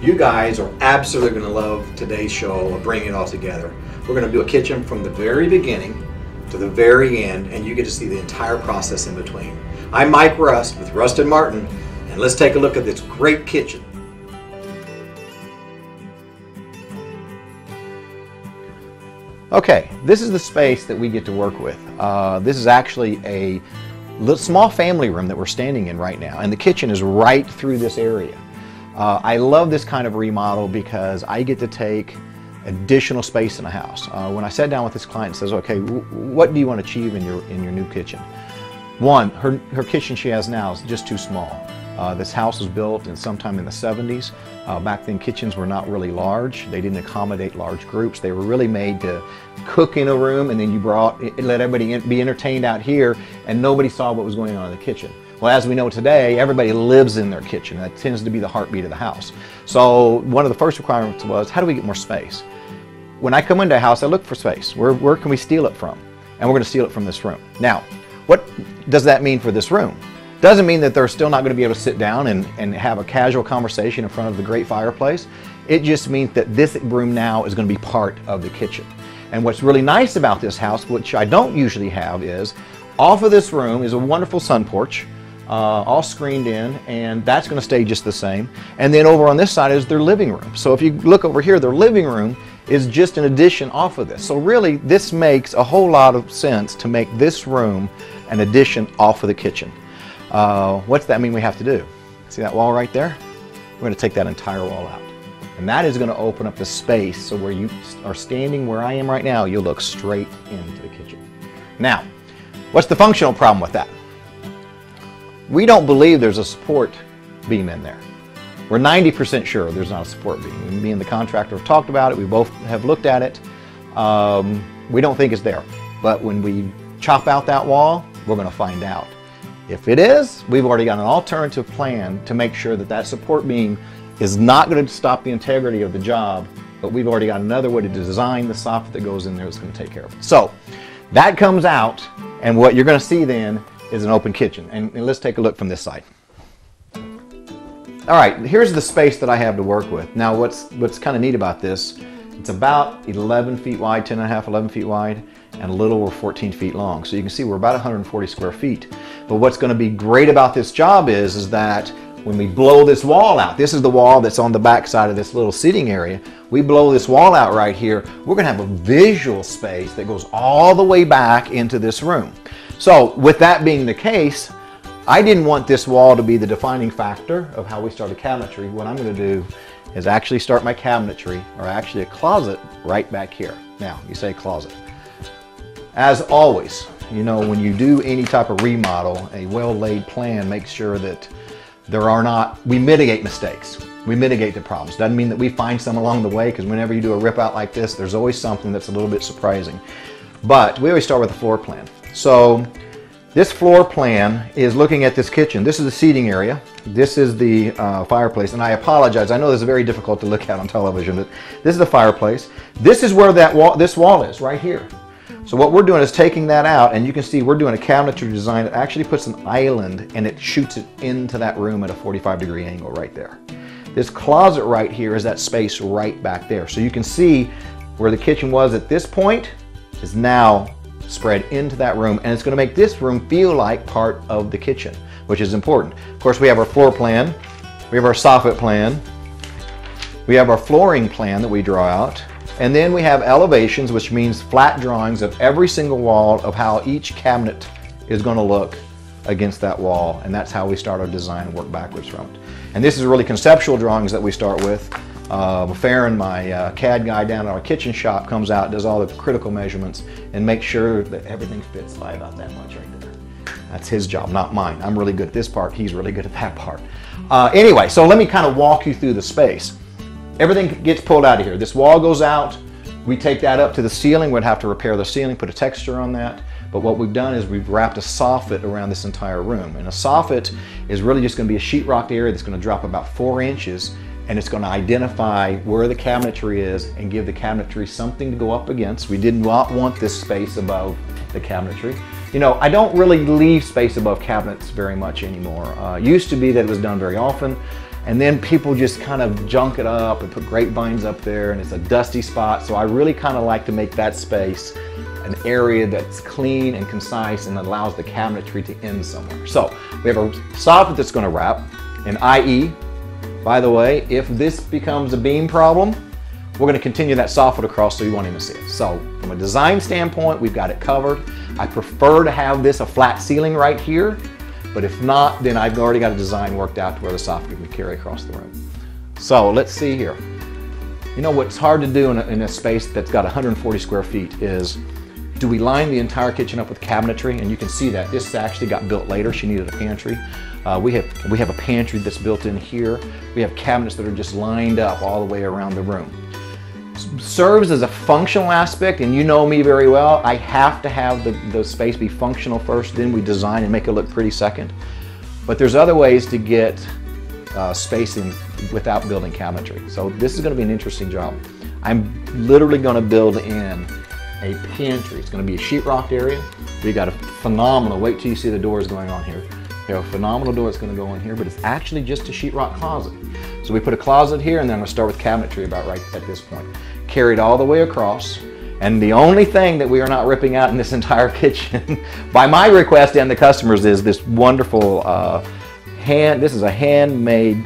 You guys are absolutely going to love today's show of bringing it all together. We're going to do a kitchen from the very beginning to the very end, and you get to see the entire process in between. I'm Mike Rust with Rust & Martin, and let's take a look at this great kitchen. Okay, this is the space that we get to work with. This is actually a little small family room that we're standing in right now, and the kitchen is right through this area. I love this kind of remodel because I get to take additional space in the house. When I sat down with this client and says, okay, what do you want to achieve in your new kitchen? One, her kitchen she has now is just too small. This house was built sometime in the 70s. Back then kitchens were not really large. They didn't accommodate large groups. They were really made to cook in a room, and then you let everybody be entertained out here, and nobody saw what was going on in the kitchen. Well, as we know today, everybody lives in their kitchen. That tends to be the heartbeat of the house. So one of the first requirements was, how do we get more space? When I come into a house, I look for space. Where can we steal it from? And we're going to steal it from this room. Now, what does that mean for this room? Doesn't mean that they're still not going to be able to sit down and have a casual conversation in front of the great fireplace. It just means that this room now is going to be part of the kitchen. And what's really nice about this house, which I don't usually have, is off of this room is a wonderful sun porch, all screened in, and that's going to stay just the same. And then over on this side is their living room. So if you look over here, their living room is just an addition off of this. So really, this makes a whole lot of sense to make this room an addition off of the kitchen. What's that mean we have to do? See that wall right there? We're going to take that entire wall out. And that is going to open up the space, so where you are standing where I am right now, you'll look straight into the kitchen. Now, what's the functional problem with that? We don't believe there's a support beam in there. We're 90% sure there's not a support beam. Me and the contractor have talked about it. We both have looked at it. We don't think it's there. But when we chop out that wall, we're going to find out. If it is, we've already got an alternative plan to make sure that that support beam is not going to stop the integrity of the job, but we've already got another way to design the soffit that goes in there that's going to take care of it. So that comes out, and what you're going to see then is an open kitchen. And let's take a look from this side. All right, here's the space that I have to work with. Now what's kind of neat about this, it's about 11 feet wide, 10 and a half, 11 feet wide, and a little over 14 feet long. So you can see we're about 140 square feet. But what's going to be great about this job is that when we blow this wall out, this is the wall that's on the back side of this little seating area, we blow this wall out right here, we're going to have a visual space that goes all the way back into this room. So with that being the case, I didn't want this wall to be the defining factor of how we start a cabinetry. What I'm going to do is actually start my cabinetry, or actually a closet, right back here. Now, you say closet. As always, you know, when you do any type of remodel, a well-laid plan makes sure that we mitigate mistakes. We mitigate the problems. Doesn't mean that we find some along the way, because whenever you do a rip out like this, there's always something that's a little bit surprising. But we always start with a floor plan. So this floor plan is looking at this kitchen. This is the seating area. This is the fireplace. And I apologize. I know this is very difficult to look at on television, but this is the fireplace. This is where this wall is, right here. So what we're doing is taking that out, and you can see we're doing a cabinetry design that actually puts an island, and it shoots it into that room at a 45-degree angle right there. This closet right here is that space right back there. So you can see where the kitchen was at this point is now spread into that room, and it's going to make this room feel like part of the kitchen, which is important. Of course, we have our floor plan, we have our soffit plan, we have our flooring plan that we draw out, and then we have elevations, which means flat drawings of every single wall of how each cabinet is going to look against that wall, and that's how we start our design and work backwards from it. And this is really conceptual drawings that we start with. Farron, my CAD guy down at our kitchen shop, comes out, does all the critical measurements, and makes sure that everything fits by about that much right there. That's his job, not mine. I'm really good at this part. He's really good at that part. Anyway, so let me kind of walk you through the space. Everything gets pulled out of here. This wall goes out. We take that up to the ceiling. We'd have to repair the ceiling, put a texture on that. But what we've done is we've wrapped a soffit around this entire room. And a soffit is really just going to be a sheetrock area that's going to drop about 4 inches, and it's going to identify where the cabinetry is and give the cabinetry something to go up against. We did not want this space above the cabinetry. You know, I don't really leave space above cabinets very much anymore. Used to be that it was done very often, and then people just kind of junk it up and put grapevines up there, and it's a dusty spot. So I really kind of like to make that space an area that's clean and concise and allows the cabinetry to end somewhere. So we have a soffit that's going to wrap, and IE, by the way, if this becomes a beam problem, we're going to continue that soffit across so you won't even see it. So from a design standpoint, we've got it covered. I prefer to have this a flat ceiling right here, but if not, then I've already got a design worked out to where the soffit can carry across the room. So let's see here. You know what's hard to do in a space that's got 140 square feet is, do we line the entire kitchen up with cabinetry? And you can see that this actually got built later. She needed a pantry. We have a pantry that's built in here. We have cabinets that are just lined up all the way around the room. Serves as a functional aspect, and you know me very well. I have to have the space be functional first, then we design and make it look pretty second. But there's other ways to get spacing without building cabinetry. So this is going to be an interesting job. I'm literally going to build in a pantry. It's going to be a sheetrocked area. We got a phenomenal, wait till you see the doors going on here. We have a phenomenal door that's going to go in here, but it's actually just a sheetrock closet. So we put a closet here, and then I'm going to start with cabinetry about right at this point. Carried all the way across, and the only thing that we are not ripping out in this entire kitchen, by my request and the customers, is this wonderful this is a handmade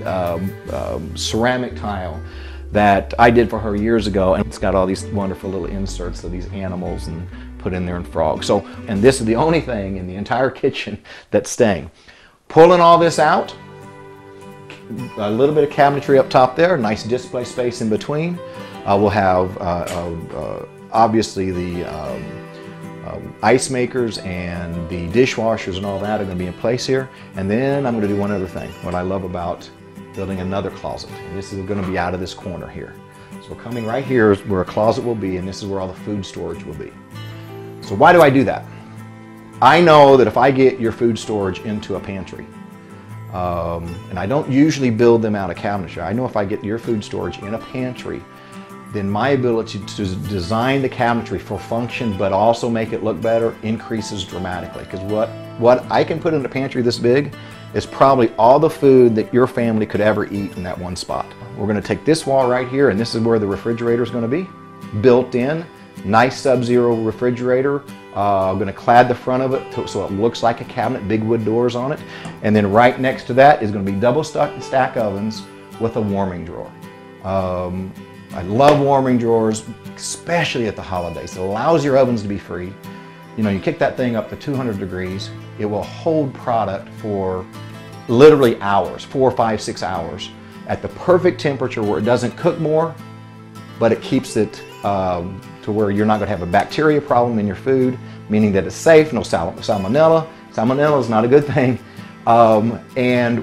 ceramic tile that I did for her years ago, and it's got all these wonderful little inserts of these animals and put in there and frogs. So, and this is the only thing in the entire kitchen that's staying. Pulling all this out, a little bit of cabinetry up top there, nice display space in between. We'll have obviously the ice makers and the dishwashers and all that are going to be in place here. And then I'm going to do one other thing, what I love about building another closet. And this is going to be out of this corner here. So coming right here is where a closet will be, and this is where all the food storage will be. So why do I do that? I know that if I get your food storage into a pantry, and I don't usually build them out of cabinetry, I know if I get your food storage in a pantry, then my ability to design the cabinetry for function but also make it look better increases dramatically. Because what I can put in a pantry this big is probably all the food that your family could ever eat in that one spot. We're going to take this wall right here, and this is where the refrigerator is going to be. Built in, nice sub-zero refrigerator. I'm going to clad the front of it so it looks like a cabinet, big wood doors on it. And then right next to that is going to be double stack ovens with a warming drawer. I love warming drawers, especially at the holidays. It allows your ovens to be free. You know, you kick that thing up to 200 degrees, it will hold product for literally hours, 4, 5, 6 hours, at the perfect temperature where it doesn't cook more, but it keeps it to where you're not going to have a bacteria problem in your food, meaning that it's safe, no salmonella. Salmonella is not a good thing. And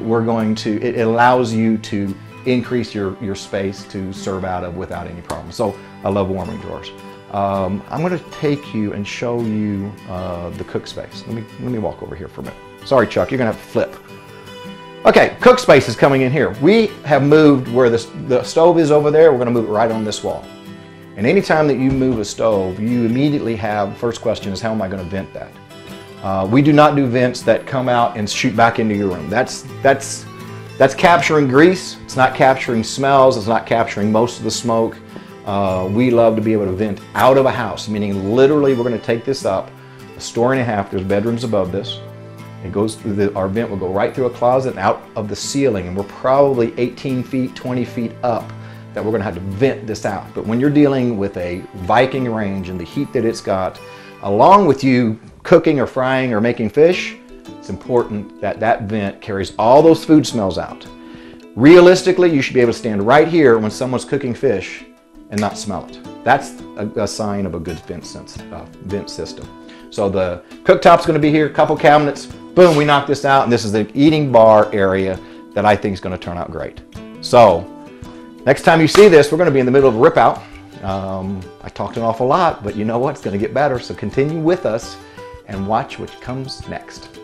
it allows you to increase your space to serve out of without any problem. So I love warming drawers. I'm going to take you and show you the cook space. Let me walk over here for a minute. Sorry, Chuck, you're going to have to flip. Okay, cook space is coming in here. We have moved where the stove is over there. We're going to move it right on this wall. And anytime that you move a stove, you immediately have, first question is, how am I going to vent that? We do not do vents that come out and shoot back into your room. That's capturing grease. It's not capturing smells. It's not capturing most of the smoke. We love to be able to vent out of a house, meaning literally we're going to take this up a story and a half. There's bedrooms above this. It goes through our vent will go right through a closet and out of the ceiling, and we're probably 18 feet, 20 feet up that we're going to have to vent this out. But when you're dealing with a Viking range and the heat that it's got, along with you cooking or frying or making fish, it's important that that vent carries all those food smells out. Realistically, you should be able to stand right here when someone's cooking fish and not smell it. That's a sign of a good vent system. So the cooktop's going to be here, a couple cabinets, boom, we knock this out, and this is the eating bar area that I think is going to turn out great. So next time you see this, we're going to be in the middle of a rip out. I talked an awful lot, but you know what? It's going to get better. So continue with us and watch what comes next.